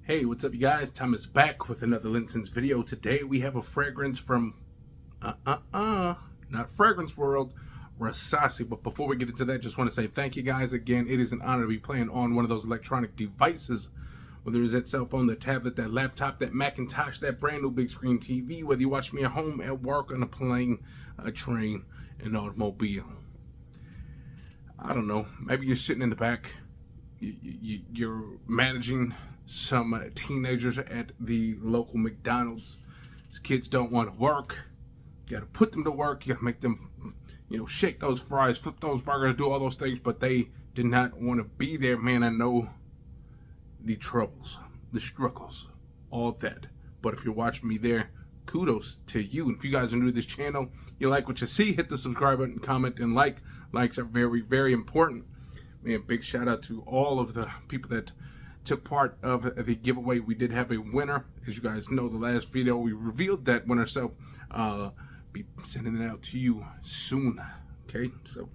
Hey, what's up you guys? Tom is back with another LinScents video. Today we have a fragrance from, not Fragrance World, Rasasi. But before we get into that, just want to say thank you guys again. It is an honor to be playing on one of those electronic devices. Whether it's that cell phone, that tablet, that laptop, that Macintosh, that brand new big screen TV, whether you watch me at home, at work, on a plane, a train, an automobile. I don't know, maybe you're sitting in the back, you're managing some teenagers at the local McDonald's. These kids don't want to work. You got to put them to work. You got to make them, shake those fries, flip those burgers, do all those things. But they did not want to be there, man. I know the troubles, the struggles, all that. But if you're watching me there, kudos to you. And if you guys are new to this channel, you like what you see, hit the subscribe button, comment, and like. Likes are very, very important. Man, big shout out to all of the people that took part of the giveaway. We did have a winner. As you guys know, the last video we revealed that winner, so be sending it out to you soon. Okay, so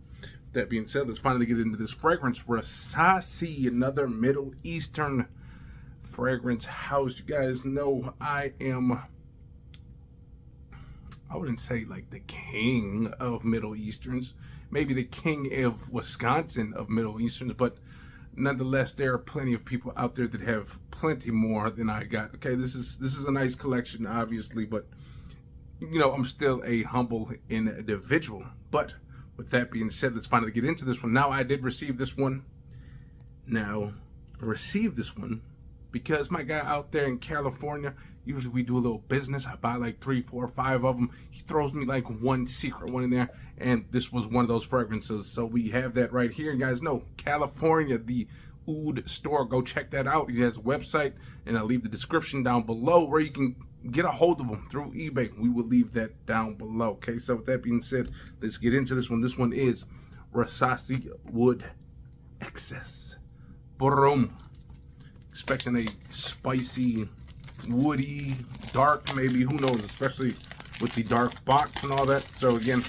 that being said, let's finally get into this fragrance. Rasasi, another Middle Eastern fragrance house. You guys know I wouldn't say like the king of Middle Easterns, maybe the king of Wisconsin of Middle Easterns, but nonetheless, there are plenty of people out there that have plenty more than I got. Okay, this is a nice collection, obviously, but I'm still a humble individual. But with that being said, let's finally get into this one. Now, I did receive this one. Because my guy out there in California, usually we do a little business. I buy like 3, 4, 5 of them. He throws me like one secret one in there, and this was one of those fragrances. So we have that right here. You guys know California, the Oud store. Go check that out. He has a website, and I'll leave the description down below where you can get a hold of them through eBay. We will leave that down below. Okay, so with that being said, let's get into this one. This one is Rasasi Wood Excess. Boom. Expecting a spicy, woody, dark, maybe, who knows, especially with the dark box and all that. So again,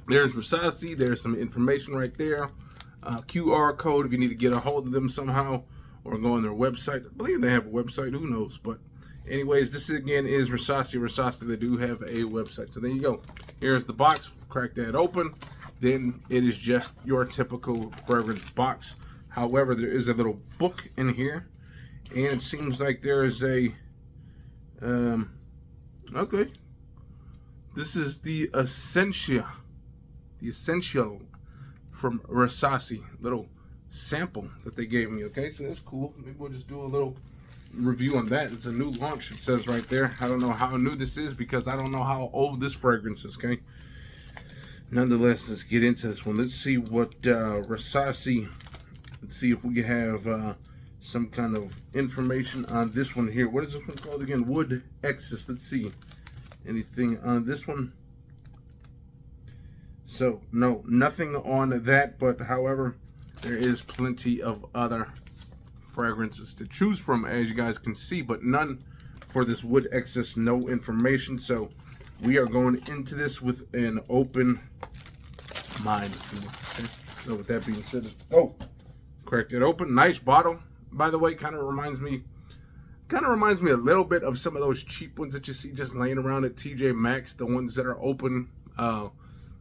there's Rasasi. There's some information right there. QR code if you need to get a hold of them somehow, or go on their website. I believe they have a website, who knows. But anyways, this again is Rasasi. Rasasi, they do have a website. So there you go. Here's the box. Crack that open. Then it is just your typical fragrance box. However, there is a little book in here, and it seems like there is a, okay, this is the Essential from Rasasi, little sample that they gave me, okay, so that's cool. Maybe we'll just do a little review on that. It's a new launch, it says right there. I don't know how new this is because I don't know how old this fragrance is, okay. Nonetheless, let's get into this one. Let's see what Rasasi. Let's see if we have some kind of information on this one here. What is this one called again? Wood Excess. Let's see. Anything on this one? So, no, nothing on that. But, however, there is plenty of other fragrances to choose from, as you guys can see. But none for this Wood Excess. No information. So, we are going into this with an open mind. Okay? So, with that being said, let's go. Cracked it open. Nice bottle, by the way. Kind of reminds me a little bit of some of those cheap ones that you see just laying around at TJ Maxx. The ones that are open. You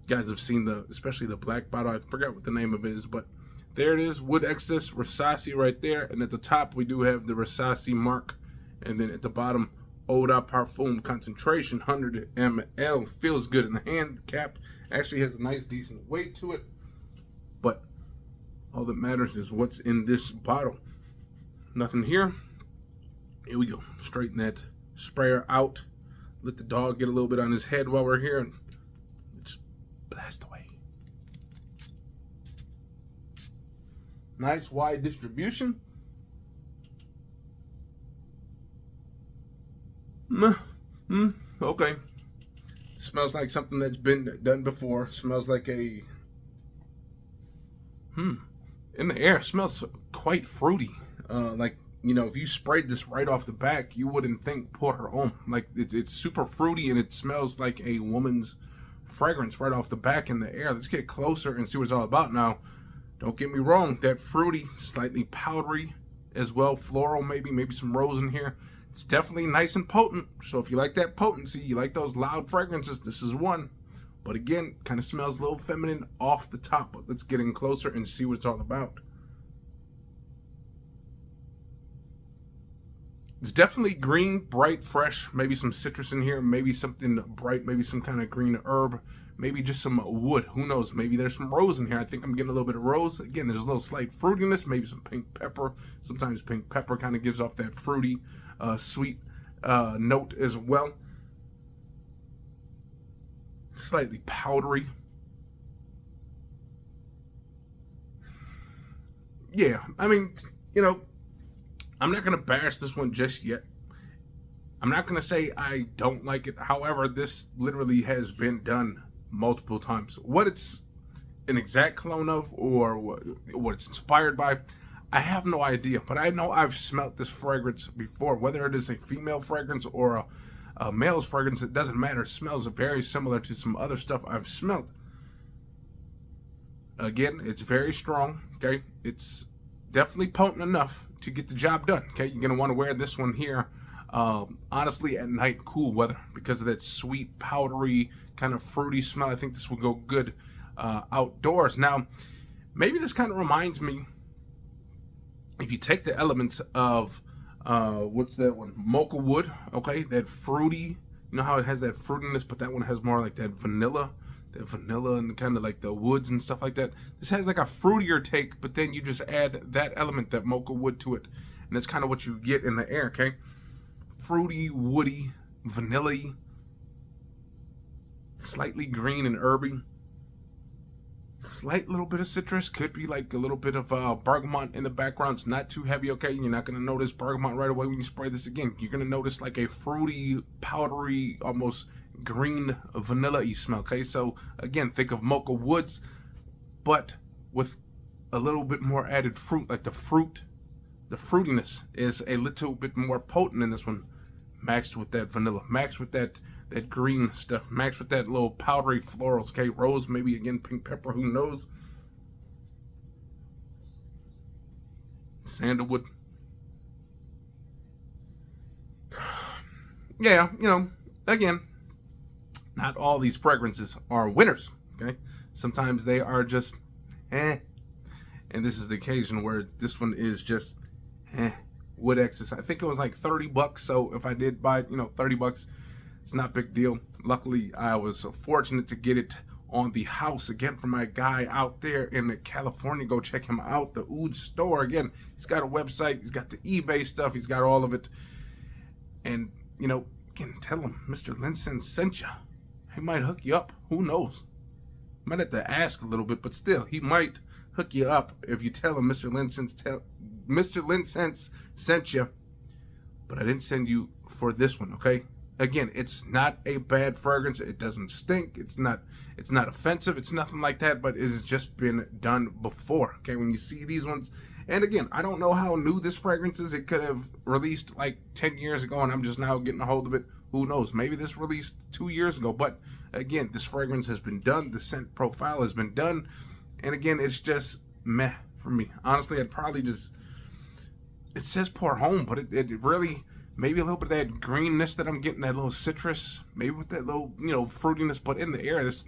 guys have seen especially the black bottle. I forgot what the name of it is, but there it is. Wood Excess Rasasi right there. And at the top we do have the Rasasi mark, and then at the bottom, Eau de Parfum concentration, 100 ml. Feels good in the hand. The cap actually has a nice, decent weight to it, but all that matters is what's in this bottle. Nothing here. Here we go. Straighten that sprayer out. Let the dog get a little bit on his head while we're here, and let's blast away. Nice wide distribution. Okay. Smells like something that's been done before. Smells like a in the air, it smells quite fruity. Like, if you sprayed this right off the back, you wouldn't think Porter Homme. Like, it's super fruity, and it smells like a woman's fragrance right off the back in the air. Let's get closer and see what it's all about. Now, don't get me wrong, that fruity, slightly powdery as well. Floral, maybe some rose in here. It's definitely nice and potent. So if you like that potency, you like those loud fragrances, this is one. But again, kind of smells a little feminine off the top. But let's get in closer and see what it's all about. It's definitely green, bright, fresh. Maybe some citrus in here. Maybe something bright. Maybe some kind of green herb. Maybe just some wood. Who knows? Maybe there's some rose in here. I think I'm getting a little bit of rose. Again, there's a little slight fruitiness. Maybe some pink pepper. Sometimes pink pepper kind of gives off that fruity, sweet note as well. Slightly powdery. Yeah, I mean, you know, I'm not going to bash this one just yet. I'm not going to say I don't like it. However, this literally has been done multiple times. What it's an exact clone of or what it's inspired by, I have no idea. But I know I've smelt this fragrance before. Whether it is a female fragrance or a male's fragrance, it doesn't matter. It smells very similar to some other stuff I've smelt. Again, it's very strong, okay? It's definitely potent enough to get the job done, okay? You're going to want to wear this one here, honestly, at night, cool weather, because of that sweet, powdery, kind of fruity smell. I think this will go good outdoors. Now, maybe this kind of reminds me, if you take the elements of, what's that one? Mocha wood, okay? That fruity, you know how it has that fruitiness, but that one has more like that vanilla and kind of like the woods and stuff like that. This has like a fruitier take, but then you just add that element, that mocha wood, to it, and that's kind of what you get in the air, okay? Fruity, woody, vanilla-y, slightly green and herby. Slight little bit of citrus, could be like a little bit of bergamot in the background. It's not too heavy, okay? You're not going to notice bergamot right away when you spray this. Again, you're going to notice like a fruity, powdery, almost green vanilla-y smell, okay? So again, think of mocha woods, but with a little bit more added fruit. Like the fruitiness is a little bit more potent in this one, maxed with that vanilla, maxed with that green stuff, maxed with that little powdery florals, okay? Rose, maybe again pink pepper, who knows? Sandalwood. Yeah, you know, again, not all these fragrances are winners, okay? Sometimes they are just and this is the occasion where this one is just wood excess. I think it was like $30, so if I did buy it, you know, $30, it's not a big deal. Luckily, I was fortunate to get it on the house again from my guy out there in California. Go check him out, the Oud store. Again, he's got a website, he's got the eBay stuff, he's got all of it. And, you know, again, tell him Mr. LinScents sent you. He might hook you up. Who knows? Might have to ask a little bit, but still, he might hook you up if you tell him Mr. LinScents sent you. But I didn't send you for this one, okay? Again, it's not a bad fragrance. It doesn't stink. It's not offensive. It's nothing like that, but it has just been done before, okay? When you see these ones, and again, I don't know how new this fragrance is. It could have released like 10 years ago, and I'm just now getting a hold of it. Who knows? Maybe this released 2 years ago, but again, this fragrance has been done. The scent profile has been done, and again, it's just meh for me. Honestly, I'd probably just, it says pour home, but it really, maybe a little bit of that greenness that I'm getting, that little citrus, maybe with that little, you know, fruitiness, but in the air, this,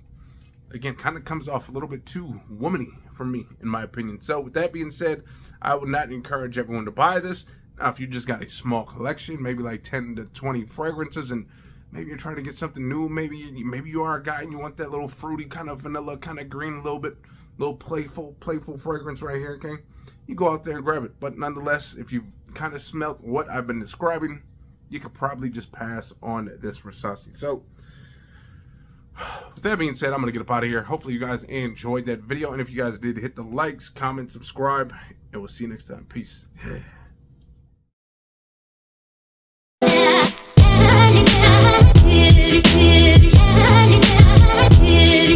again, kind of comes off a little bit too womany for me, in my opinion. So with that being said, I would not encourage everyone to buy this. Now, if you just got a small collection, maybe like 10 to 20 fragrances, and maybe you're trying to get something new, maybe you are a guy and you want that little fruity, kind of vanilla, kind of green, a little playful fragrance right here, okay? You go out there and grab it. But nonetheless, if you've kind of smelt what I've been describing, you could probably just pass on this Rasasi. So, with that being said, I'm going to get up out of here. Hopefully you guys enjoyed that video. And if you guys did, hit the likes, comment, subscribe, and we'll see you next time. Peace.